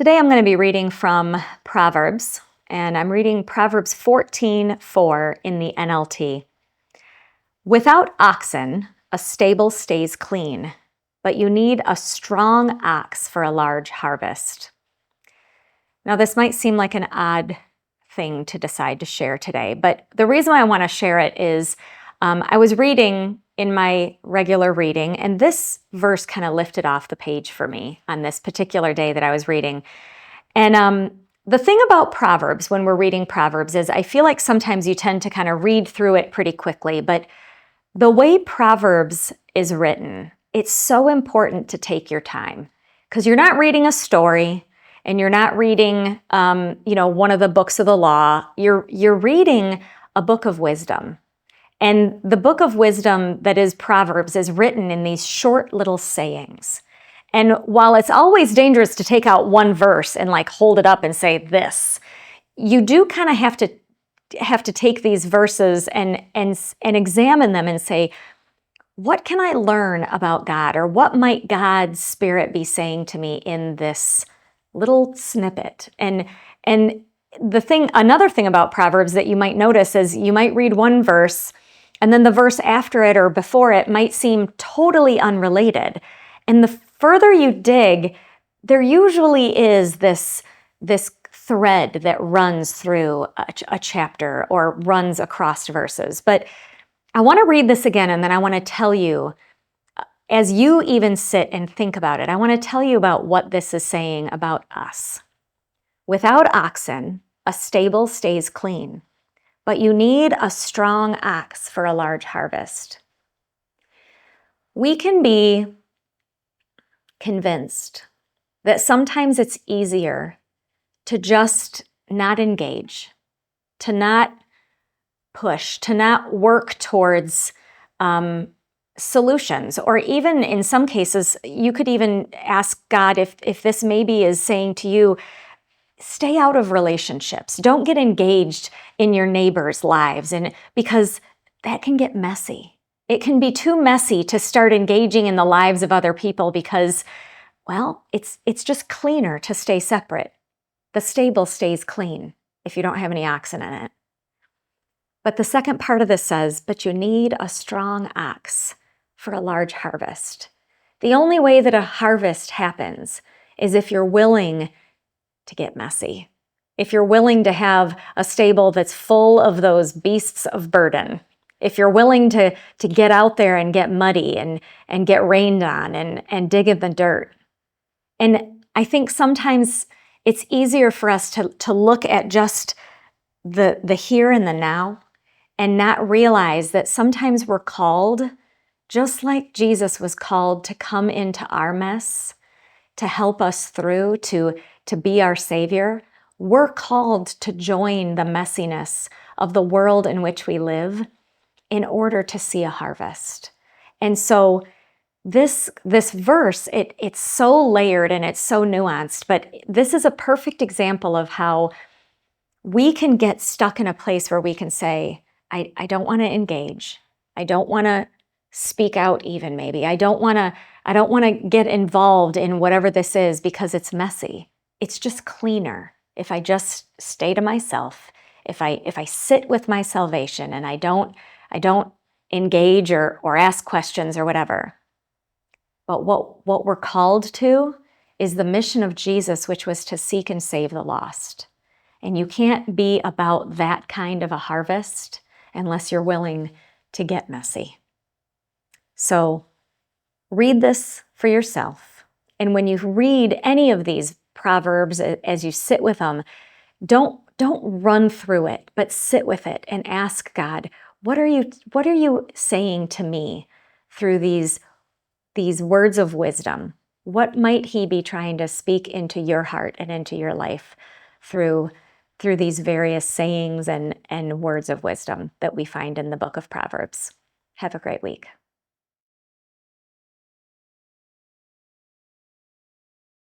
Today I'm going to be reading from Proverbs, and I'm reading Proverbs 14:4 in the NLT. Without oxen, a stable stays clean, but you need a strong ox for a large harvest. Now, this might seem like an odd thing to decide to share today, but the reason why I want to share it is I was reading in my regular reading, and this verse kind of lifted off the page for me on this particular day that I was reading. And the thing about Proverbs, when we're reading Proverbs, is I feel like sometimes you tend to kind of read through it pretty quickly, but the way Proverbs is written, it's so important to take your time because you're not reading a story and you're not reading, one of the books of the law. You're reading a book of wisdom. And the book of wisdom that is Proverbs is written in these short little sayings. And while it's always dangerous to take out one verse and like hold it up and say this, you do kind of have to take these verses and examine them and say, what can I learn about God? Or what might God's Spirit be saying to me in this little snippet? And another thing about Proverbs that you might notice is you might read one verse and then the verse after it or before it might seem totally unrelated. And the further you dig, there usually is this thread that runs through a chapter or runs across verses. But I want to read this again, and then I want to tell you, as you even sit and think about it, I want to tell you about what this is saying about us. Without oxen, a stable stays clean, but you need a strong ox for a large harvest. We can be convinced that sometimes it's easier to just not engage, to not push, to not work towards solutions. Or even in some cases, you could even ask God if this maybe is saying to you, stay out of relationships. Don't get engaged in your neighbors' lives, and because that can get messy. It can be too messy to start engaging in the lives of other people because, well, it's just cleaner to stay separate. The stable stays clean if you don't have any oxen in it. But the second part of this says, but you need a strong ox for a large harvest. The only way that a harvest happens is if you're willing to get messy. If you're willing to have a stable that's full of those beasts of burden. If you're willing to get out there and get muddy and get rained on and dig in the dirt. And I think sometimes it's easier for us to look at just the here and the now and not realize that sometimes we're called, just like Jesus was called to come into our mess, to help us through, to be our Savior. We're called to join the messiness of the world in which we live in order to see a harvest. And so this verse, it's so layered and it's so nuanced, but this is a perfect example of how we can get stuck in a place where we can say, I don't want to engage. I don't want to speak out even maybe. I don't want to get involved in whatever this is because it's messy. It's just cleaner if I just stay to myself, if I sit with my salvation and I don't engage or ask questions or whatever. But what we're called to is the mission of Jesus, which was to seek and save the lost. And you can't be about that kind of a harvest unless you're willing to get messy. So read this for yourself. And when you read any of these Proverbs, as you sit with them, don't run through it, but sit with it and ask God, what are you saying to me through these words of wisdom? What might He be trying to speak into your heart and into your life through these various sayings and words of wisdom that we find in the book of Proverbs? Have a great week.